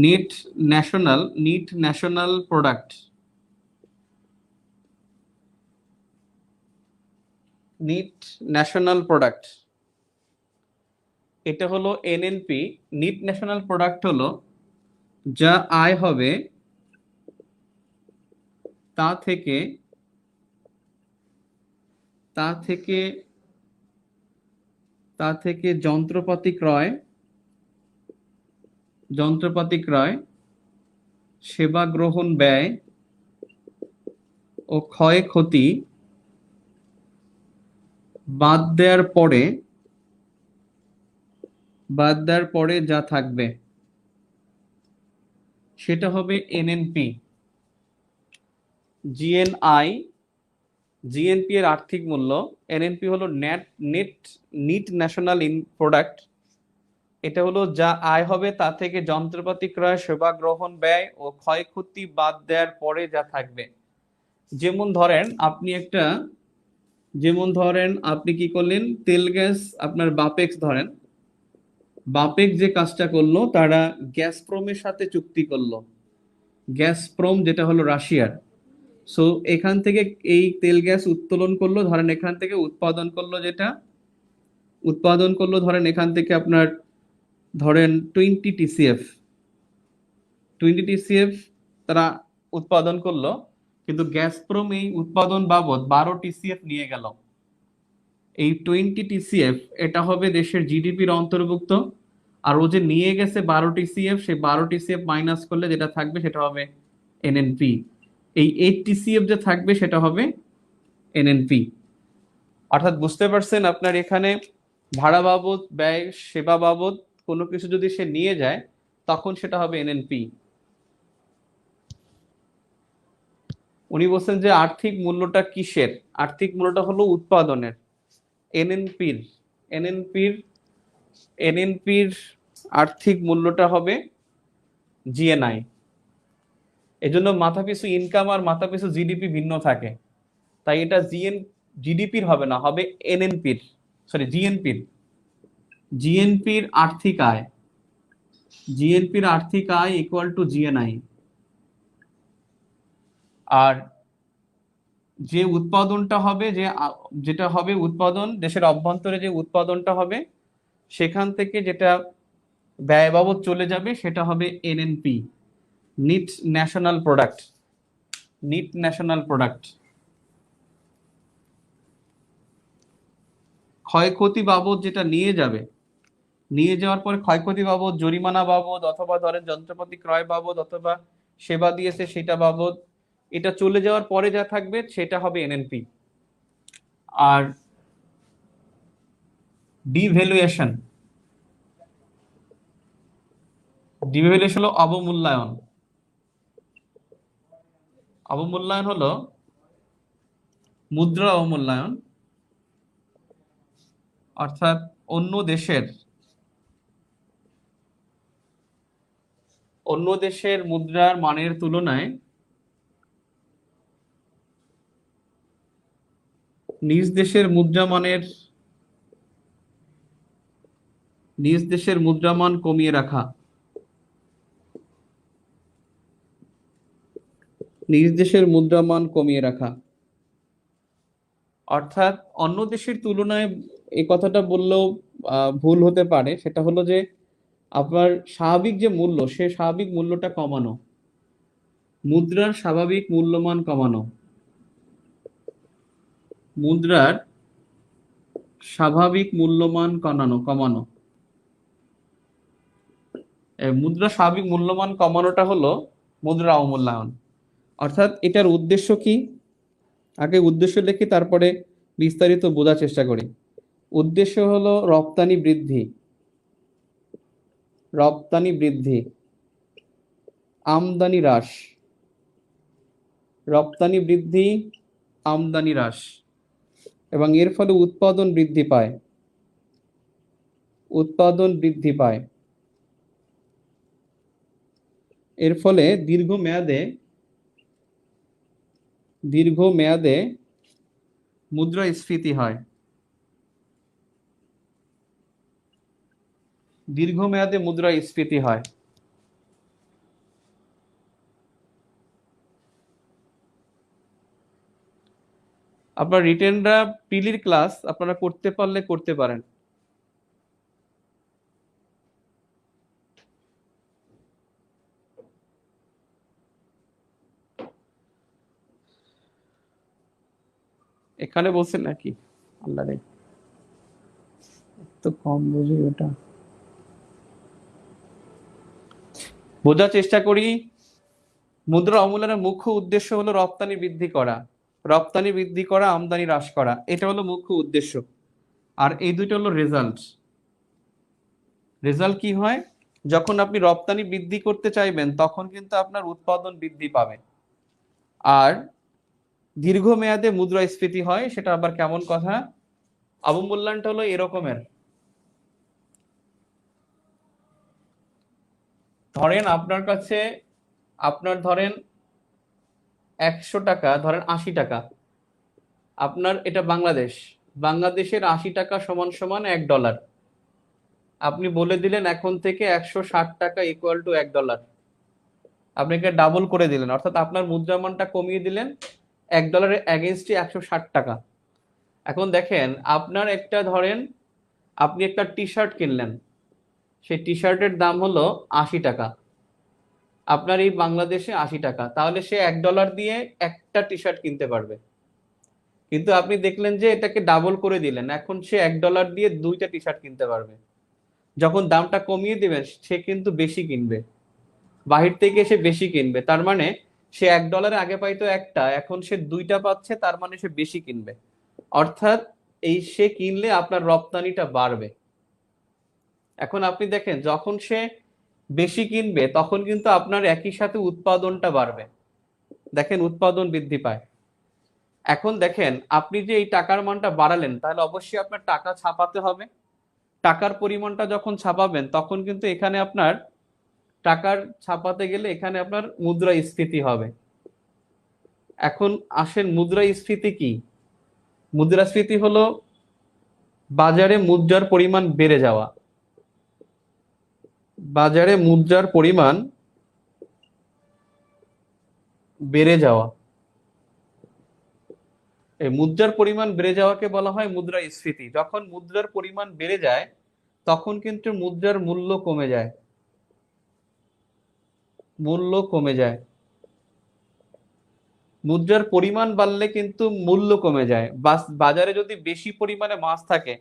net national, net national product, net national product. এটা হলো এনএনপি। নিট ন্যাশনাল প্রোডাক্ট হলো যা আয় হবে তা থেকে, তা থেকে, তা থেকে যন্ত্রপাতি ক্রয়, যন্ত্রপাতি ক্রয়, সেবা গ্রহণ ব্যয় ও ক্ষয়ক্ষতি বাদ দেওয়ার পরে যা থাকবে সেটা হবে এনএনপি। জিএনপি এর আর্থিক মূল্য, এনএনপি হলো নিট ন্যাশনাল প্রোডাক্ট। এটা হলো যা আয় হবে তা থেকে যন্ত্রপাতি ক্রয়, সেবা গ্রহণ ব্যয় ও ক্ষয়ক্ষতি বাদ দেওয়ার পরে যা থাকবে। যেমন ধরেন আপনি কি করলেন, তেল গ্যাস, আপনার বাপেক্স ধরেন, বাপেক্স যে কাজটা করলো তারা গ্যাসপ্রমের সাথে চুক্তি করলো। গ্যাসপ্রম যেটা হলো রাশিয়ার। সো এখান থেকে এই তেল গ্যাস উত্তোলন করলো, ধরেন এখান থেকে ধরেন এখান থেকে আপনার ধরেন 20 টিসিএফ তারা উৎপাদন করলো, কিন্তু গ্যাসপ্রম এই উৎপাদন বাবদ 12 টিসিএফ নিয়ে গেল। এই 20 টিসিএফ এটা হবে দেশের জিডিপির অন্তর্ভুক্ত, আর ও যে নিয়ে গেছে 12 টিসিএফ, সেই 12 টিসিএফ মাইনাস করলে যেটা থাকবে সেটা হবে এনএনপি। এই 8 টিসিএফ যে থাকবে সেটা হবে এনএনপি। অর্থাৎ বুঝতে পারছেন, আপনার এখানে ভাড়া বাবদ, ব্যয়, সেবা বাবদ কোনো কিছু যদি সে নিয়ে যায় তখন সেটা হবে এনএনপি। উনি বলছেন যে আর্থিক মূল্যটা কিসের? আর্থিক মূল্যটা হলো উৎপাদনের। এনএনপির এনএনপির এনএনপির আর্থিক মূল্যটা হবে জিএনআই। এজন্য মাথাপিছু ইনকাম আর মাথাপিছু জিডিপি ভিন্ন থাকে, তাই এটা জিডিপির হবে না, হবে এনএনপির, সরি জিএনপির আর্থিক আয় ইকুয়াল টু জিএনআই। আর যে উৎপাদনটা হবে, যেটা হবে উৎপাদন, দেশের অভ্যন্তরে যে উৎপাদনটা হবে সেখান থেকে যেটা ব্যয় বাবদ চলে যাবে সেটা হবে এনএনপি, নিট ন্যাশনাল প্রোডাক্ট। ক্ষয়ক্ষতি বাবদ যেটা নিয়ে যাওয়ার পরে ক্ষয়ক্ষতি বাবদ, জরিমানা বাবদ, অথবা ধরেন যন্ত্রপাতি ক্রয় বাবদ, অথবা সেবা দিয়েছে সেটা বাবদ, এটা চলে যাওয়ার পরে যা থাকবে সেটা হবে এনএনপি। আর ডিভ্যালুয়েশন হলো অবমূল্যায়ন হলো মুদ্রা অবমূল্যায়ন, অর্থাৎ অন্য দেশের মুদ্রার মানের তুলনায় নিজ দেশের মুদ্রামান কমিয়ে রাখা। অর্থাৎ অন্য দেশের তুলনায়, এই কথাটা বললেও ভুল হতে পারে, সেটা হলো যে আপনার স্বাভাবিক যে মূল্য, সে স্বাভাবিক মূল্যটা কমানো, মুদ্রার স্বাভাবিক মূল্যমান কমানো, মুদ্রার স্বাভাবিক মূল্যমান কমানো। মুদ্রা স্বাভাবিক মূল্যমান কমানোটা হলো মুদ্রা অবমূল্যায়ন। অর্থাৎ এটার উদ্দেশ্য কি? আগে উদ্দেশ্য লিখি, তারপরে বিস্তারিত বোঝার চেষ্টা করি। উদ্দেশ্য হলো রপ্তানি বৃদ্ধি, আমদানি হ্রাস, এবং এর ফলে উৎপাদন বৃদ্ধি পায়। এর ফলে দীর্ঘমেয়াদে মুদ্রাস্ফীতি হয়। আপনার রিটেনরা পিলির ক্লাস আপনারা করতে পারলে করতে পারেন। এখানে বলছেন নাকি? আল্লাহ রে, তো কম বুঝি ওটা। বোঝার চেষ্টা করি। মুদ্রা অবমূল্যায়নের মুখ্য উদ্দেশ্য হলো রপ্তানি বৃদ্ধি করা, রপ্তানি বৃদ্ধি করা, আমদানি হ্রাস করা, এটা হলো মুখ্য উদ্দেশ্য। আর এই দুইটা হলো রেজাল্ট। রেজাল্ট কি হয়, যখন আপনি রপ্তানি বৃদ্ধি করতে চাইবেন তখন কিন্তু আপনার উৎপাদন বৃদ্ধি পাবে। আর দীর্ঘমেয়াদে মুদ্রাস্ফীতি হয়, সেটা আবার কেমন কথা? অবমূল্যায়নটা হলো এরকমের, ধরেন আপনার কাছে, আপনার ধরেন 100 টাকা, ধরেন 80 টাকা, আপনার এটা বাংলাদেশ, বাংলাদেশের 80 টাকা সমান সমান $1। আপনি বলে দিলেন এখন থেকে 160 টাকা ইকুয়াল টু $1। আপনি একে ডাবল করে দিলেন, অর্থাৎ আপনার মুদ্রামানটা কমিয়ে দিলেন $1 এগেনস্টে 160 টাকা। এখন দেখেন আপনার একটা, ধরেন আপনি একটা টি শার্ট কিনলেন, সেই টি শার্টের দাম হলো 80 টাকা, আপনার এই বাংলাদেশে 80 টাকা, তাহলে সে $1 দিয়ে একটা টি শার্ট কিনতে পারবে। কিন্তু আপনি দেখলেন যে এটাকে ডাবল করে দিলেন, এখন সে $1 দিয়ে দুইটা টি শার্ট কিনতে পারবে। যখন দামটা কমিয়ে দিবেন সে কিন্তু বেশি কিনবে, বাহির থেকে সে বেশি কিনবে, তার মানে সে $1 আগে পাইতো একটা, এখন সে দুইটা পাচ্ছে, তার মানে সে বেশি কিনবে। অর্থাৎ এই সে কিনলে আপনার রপ্তানিটা বাড়বে। এখন আপনি দেখেন যখন সে বেশি কিনবে তখন কিন্তু আপনার একই সাথে উৎপাদনটা বাড়বে, দেখেন উৎপাদন বৃদ্ধি পায়। এখন দেখেন আপনি যে এই টাকার মানটা বাড়ালেন, তাহলে অবশ্যই আপনার টাকা ছাপাতে হবে। টাকার পরিমাণটা যখন ছাপাবেন তখন কিন্তু এখানে আপনার টাকার ছাপাতে গেলে এখানে আপনার মুদ্রাস্ফীতি হবে। এখন আসেন মুদ্রাস্ফীতি কি? মুদ্রাস্ফীতি হলো বাজারে মুদ্রার পরিমাণ বেড়ে যাওয়া, বাজারে মুদ্রার পরিমাণ বেড়ে যাওয়া। এই মুদ্রার পরিমাণ বেড়ে যাওয়াকে বলা হয় মুদ্রাস্ফীতি। যখন মুদ্রার পরিমাণ বেড়ে যায় তখন কিন্তু মুদ্রার মূল্য কমে যায়, মূল্য কমে যায়। মুদ্রার পরিমাণ বাড়লে কিন্তু মূল্য কমে যায়। বাজারে যদি বেশি পরিমাণে মাছ থাকে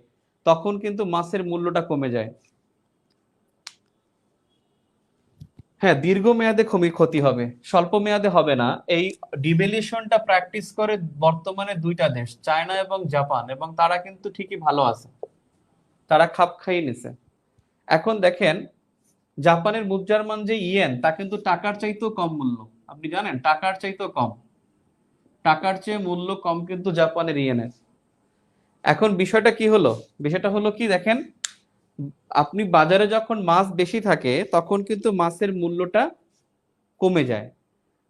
তখন কিন্তু মাছের মূল্যটা কমে যায়। হ্যাঁ, দীর্ঘমেয়াদে ক্ষতি হবে, স্বল্প মেয়াদে হবে না। এই ডিভ্যালুয়েশনটা প্র্যাকটিস করে বর্তমানে দুইটা দেশ, চায়না এবং জাপান, এবং তারা কিন্তু ঠিকই ভালো আছে, তারা খাপ খাইয়ে নিছে। এখন দেখেন জাপানের মুদ্রার মান যে ইয়েন, তা কিন্তু টাকার চাইতেও কম মূল্য। আপনি জানেন টাকার চাইতেও কম, টাকার চেয়ে মূল্য কম কিন্তু জাপানের ইয়েনের। এখন বিষয়টা কি হলো, বিষয়টা হলো কি দেখেন, আপনি বাজারে যখন মাছ বেশি থাকে তখন কিন্তু মাছের মূল্যটা কমে যায়,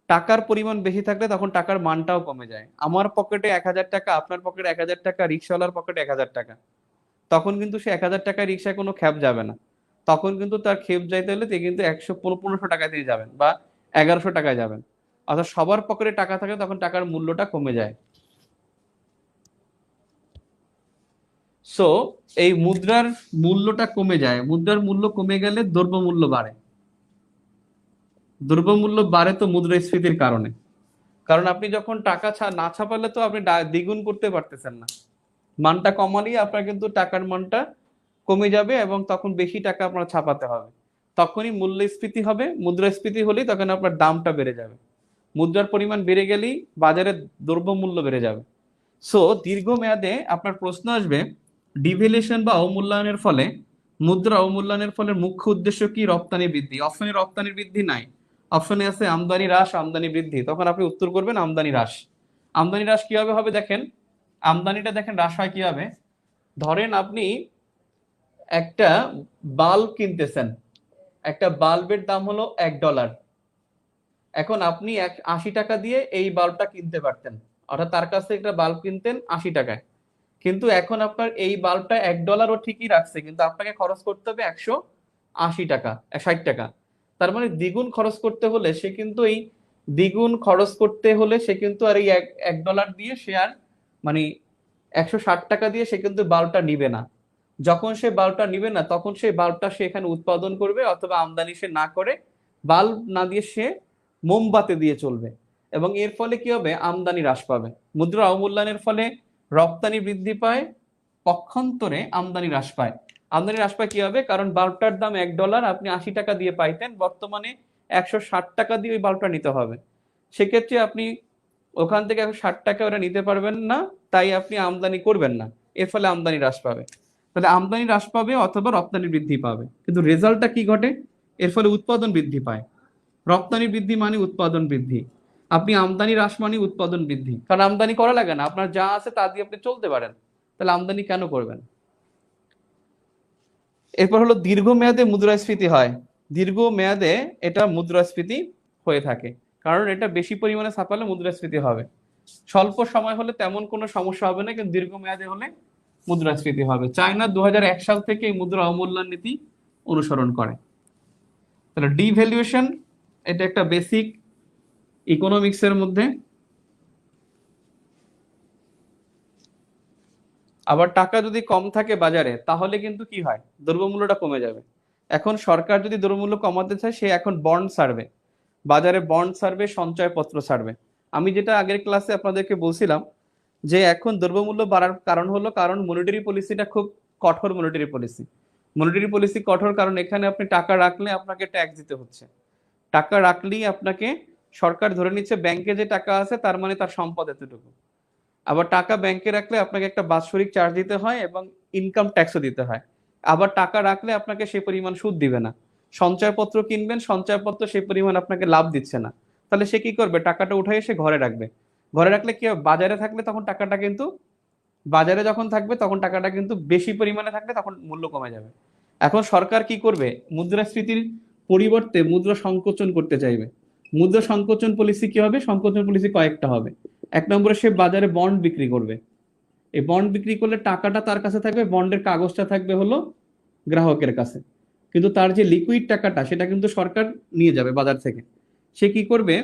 টাকার পরিমাণ বেশি থাকলে তখন টাকার মানটাও কমে যায়। আমার পকেটে 1000 টাকা, আপনার পকেটে 1000 টাকা, রিক্সাওয়ালার পকেটে 1000 টাকা, তখন কিন্তু সে 1000 টাকায় রিক্সায় কোনো খ্যাপ যাবে না, তখন কিন্তু তার খেপ যাইতে হলে তিনি কিন্তু 1500 টাকা দিয়ে যাবেন বা 1100 টাকায় যাবেন। অর্থাৎ সবার পকেটে টাকা থাকে তখন টাকার মূল্যটা কমে যায়। সো এই মুদ্রার মূল্যটা কমে যায়, মুদ্রার মূল্য কমে গেলে দ্রব্যমূল্য বাড়ে, দ্রব্যমূল্য বাড়ে তো মুদ্রাস্ফীতির কারণে। কারণ আপনি যখন টাকা না ছাপালে তো আপনি দ্বিগুণ করতে পারতেছেন না, মানটা কমালেই আপনার কিন্তু টাকার মানটা কমে যাবে এবং তখন বেশি টাকা আপনার ছাপাতে হবে, তখনই মূল্যস্ফীতি হবে। মুদ্রাস্ফীতি হলেই তখন আপনার দামটা বেড়ে যাবে, মুদ্রার পরিমাণ বেড়ে গেলেই বাজারে দ্রব্যমূল্য বেড়ে যাবে। সো দীর্ঘমেয়াদে আপনার প্রশ্ন আসবে, ডিভ্যালুয়েশন বা অবমূল্যায়নের ফলে, মুদ্রা অবমূল্যায়নের ফলে মুখ্য উদ্দেশ্য কি? রপ্তানি বৃদ্ধি। অপশনে রপ্তানি বৃদ্ধি নাই, অপশনে আছে আমদানি হ্রাস, আমদানি বৃদ্ধি। তখন আপনি উত্তর করবেন আমদানি হ্রাস। আমদানি হ্রাস কিভাবে হবে দেখেন, আমদানিটা দেখেন হ্রাস হয় কিভাবে। ধরেন আপনি একটা বাল্ব কিনতেছেন, একটা বাল্বের দাম হলো $1। এখন আপনি 80 টাকা দিয়ে এই বাল্বটা কিনতে পারতেন, অর্থাৎ তার কাছে একটা বাল্ব কিনতেন 80 টাকায়, কিন্তু এখন আপনার এই বাল্বটা $1 ও ঠিকই রাখছে, কিন্তু আপনাকে খরচ করতে হবে 180 টাকা, 60 টাকা। তার মানে দ্বিগুণ খরচ করতে হলে সে কিন্তু এই দ্বিগুণ খরচ করতে হলে সে কিন্তু আর এই $1 দিয়ে সে আর মানে 160 টাকা দিয়ে সে কিন্তু বাল্বটা নিবে না। যখন সে বাল্বটা নিবে না তখন সেই বাল্বটা সে এখানে উৎপাদন করবে, অথবা আমদানি সে না করে বাল্ব না দিয়ে সে মোমবাতি দিয়ে চলবে, এবং এর ফলে কি হবে? আমদানি হ্রাস পাবে। মুদ্রা অবমূল্যায়নের ফলে রপ্তানি বৃদ্ধি পায়, পক্ষান্তরে আমদানি হ্রাস পায়। আমদানি হ্রাস পায় কি হবে? কারণ বাল্বটার দাম $1, আপনি 80 টাকা দিয়ে পাইতেন, বর্তমানে 160 টাকা দিয়ে ওই বাল্বটা নিতে হবে। সেক্ষেত্রে আপনি ওখান থেকে 160 টাকা ওরা নিতে পারবেন না, তাই আপনি আমদানি করবেন না, এর ফলে আমদানি হ্রাস পাবে। তাহলে আমদানি হ্রাস পাবে অথবা রপ্তানি বৃদ্ধি পাবে, কিন্তু রেজাল্টটা কি ঘটে? এর ফলে উৎপাদন বৃদ্ধি পায়। রপ্তানি বৃদ্ধি মানে উৎপাদন বৃদ্ধি, আপনি আমদানি হ্রাস মানে উৎপাদন বৃদ্ধি, কারণ আমদানি করা লাগে না, আপনার যা আছে তা দিয়ে আপনি চলতে পারেন, তাহলে আমদানি কেন করবেন? এরপর হলো দীর্ঘমেয়াদে মুদ্রাস্ফীতি হয়। দীর্ঘমেয়াদে এটা মুদ্রাস্ফীতি হয়ে থাকে, কারণ এটা বেশি পরিমাণে ছাপালে মুদ্রাস্ফীতি হবে। স্বল্প সময় হলে তেমন কোনো সমস্যা হবে না, কিন্তু দীর্ঘমেয়াদে হলে মুদ্রাস্ফীতি হবে। চায়না 2001 সাল থেকে এই মুদ্রা অবমূল্যায়ন নীতি অনুসরণ করে। তাহলে ডিভ্যালুয়েশন এটা একটা বেসিক ইকোনমিক্সের মধ্যে। আবার টাকা যদি কম থাকে বাজারে, তাহলে কিন্তু কি হয়? দ্রব্যমূল্যটা কমে যাবে। এখন সরকার যদি দ্রব্যমূল্য কমাতে চায়, সে এখন বন্ড ছাড়বে, বাজারে বন্ড ছাড়বে, সঞ্চয়পত্র ছাড়বে। আমি যেটা আগের ক্লাসে আপনাদেরকে বলছিলাম যে এখন দ্রব্যমূল্য বাড়ার কারণ হলো কারণ মনিটারি পলিসিটা খুব কঠোর। মনিটারি পলিসি কঠোর কারণ এখানে আপনি টাকা রাখলে আপনাকে ট্যাক্স দিতে হচ্ছে। টাকা রাখলেই আপনাকে সরকার ধরে নিচ্ছে ব্যাংকে যে টাকা আছে তার মানে তার সম্পদ এতটুকু। আবার টাকা ব্যাংকে রাখলে আপনাকে একটা বাৎসরিক চার্জ দিতে হয় এবং ইনকাম ট্যাক্সও দিতে হয়। আবার টাকা রাখলে আপনাকে সেই পরিমাণ সুদ দিবে না। সঞ্চয়পত্র কিনবেন, সঞ্চয়পত্র সেই পরিমাণ আপনাকে লাভ দিচ্ছে না। তাহলে সে কি করবে? টাকাটা উঠাই সে ঘরে রাখবে। ঘরে রাখলে কি হবে? বাজারে থাকলে তখন টাকাটা কিন্তু, বাজারে যখন থাকবে তখন টাকাটা কিন্তু বেশি পরিমাণে থাকলে তখন মূল্য কমে যাবে। এখন সরকার কি করবে? মুদ্রাস্ফীতির পরিবর্তে মুদ্রা সংকোচন করতে চাইবে। মুদ্রা সংকোচন পলিসি কি হবে? সংকোচন পলিসি কয়েকটা হবে। এক নম্বরে সে বাজারে বন্ড বিক্রি করবে। এই বন্ড বিক্রি করলে টাকাটা তার কাছে থাকবে, বন্ডের কাগজটা থাকবে হলো গ্রাহকের কাছে, কিন্তু তার যে লিকুইড টাকাটা সেটা কিন্তু সরকার নিয়ে যাবে বাজার থেকে। সে কি করবে?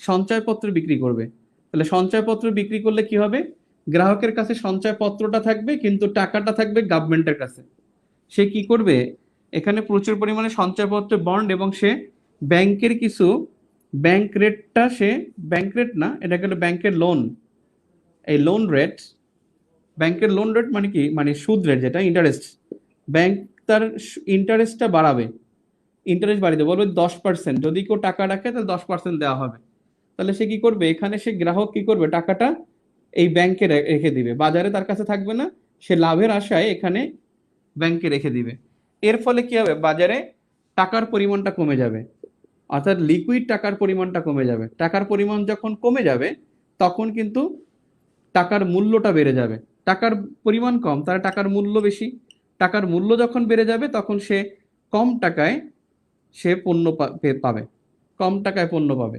সঞ্চয়পত্র বিক্রি করবে। তাহলে সঞ্চয়পত্র বিক্রি করলে কি হবে? গ্রাহকের কাছে সঞ্চয়পত্রটা থাকবে কিন্তু টাকাটা থাকবে গভর্নমেন্টের কাছে। সে কি করবে? এখানে প্রচুর পরিমাণে সঞ্চয়পত্র, বন্ড, এবং সে ব্যাংকের কিছু ব্যাংক রেটটা, সে ব্যাংক রেট না, এটা গেল ব্যাংকের লোন। এই লোন রেট, ব্যাংকের লোন রেট মানে কি? মানে সুদ রেট, যেটা ইন্টারেস্ট। ব্যাংক তার ইন্টারেস্টটা বাড়াবে, ইন্টারেস্ট বাড়িয়ে দেবে, বলবে 10%। যদি কেউ টাকা রাখে তাহলে 10% দেওয়া হবে। তাহলে সে কি করবে? এখানে সে গ্রাহক কি করবে? টাকাটা এই ব্যাংকে রেখে দিবে, বাজারে তার কাছে থাকবে না, সে লাভের আশায় এখানে ব্যাংকে রেখে দিবে। এর ফলে কি হবে? বাজারে টাকার পরিমাণটা কমে যাবে, অর্থাৎ লিকুইড টাকার পরিমাণটা কমে যাবে। টাকার পরিমাণ যখন কমে যাবে তখন কিন্তু টাকার মূল্যটা বেড়ে যাবে। টাকার পরিমাণ কম, তার টাকার মূল্য বেশি। টাকার মূল্য যখন বেড়ে যাবে তখন সে কম টাকায় সে পণ্য পাবে, কম টাকায় পণ্য পাবে।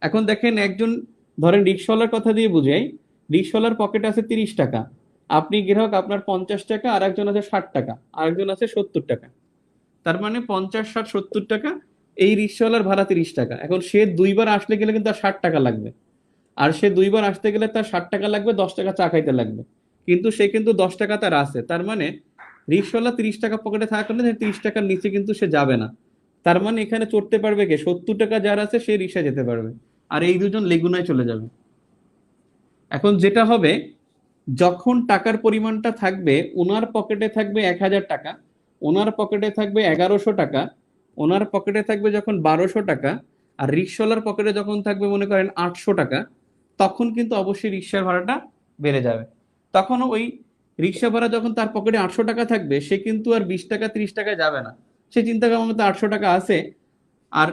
এখন দেখেন, একজন ধরেন রিক্সাওয়ালার কথা দিয়ে বুঝাই, রিক্সাওয়ালার পকেটে আছে 30 টাকা, আপনি গ্রাহক, আপনার 50 টাকা, আর একজন আছে 60 টাকা, আরেকজন আছে 70 টাকা। তার মানে 50, 60, 70 টাকা। এই রিক্সাওয়ালার ভাড়া 30 টাকা। এখন সে দুইবার আসলে গেলে কিন্তু তার 60 টাকা লাগবে, আর সে দুইবার আসতে গেলে তার 60 টাকা লাগবে, 10 টাকা চা খাইতে লাগবে, কিন্তু সে কিন্তু 10 টাকা তার আছে। তার মানে রিক্সাওয়ালা 30 টাকা পকেটে থাকা করলে 30 টাকার নিচে কিন্তু সে যাবে না। তার মানে এখানে চড়তে পারবে কে? 70 টাকা যার আছে সে রিক্সা যেতে পারবে, আর এই দুজন লেগুনায় চলে যাবে। এখন যেটা হবে, যখন টাকার পরিমাণটা থাকবে, ওনার পকেটে থাকবে 1000 টাকা, ওনার পকেটে থাকবে 1100 টাকা, ওনার পকেটে থাকবে যখন 1200 টাকা, আর রিক্সাওয়ালার পকেটে যখন থাকবে মনে করেন 800 টাকা, তখন কিন্তু অবশ্যই রিক্সার ভাড়াটা বেড়ে যাবে। তখন ওই রিক্সা ভাড়া যখন তার পকেটে 800 টাকা থাকবে, সে কিন্তু আর 20 টাকা 30 টাকায় যাবে না। সে চিন্তা করে আমার তো 800 টাকা আছে, আর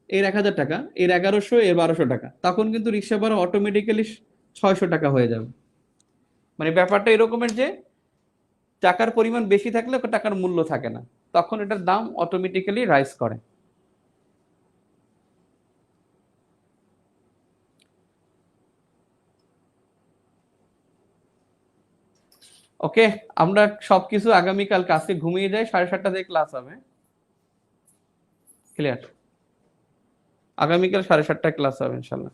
এর 1000 টাকা, এর 1100, এর 1200 টাকা, তখন কিন্তু রিক্সা ভাড়া অটোমেটিক্যালি 600 টাকা হয়ে যাবে। মানে ব্যাপারটা এরকমের যে টাকার পরিমাণ বেশি থাকলে টাকার মূল্য থাকে না, তখন এটার দাম অটোমেটিক্যালি রাইজ করে। ওকে, আমরা সবকিছু আগামীকাল কাছে ঘুমিয়ে যাই, 7:30 থেকে ক্লাস হবে। ক্লিয়ার? আগামীকাল 7:30টায় ক্লাস হবে ইনশাল্লাহ।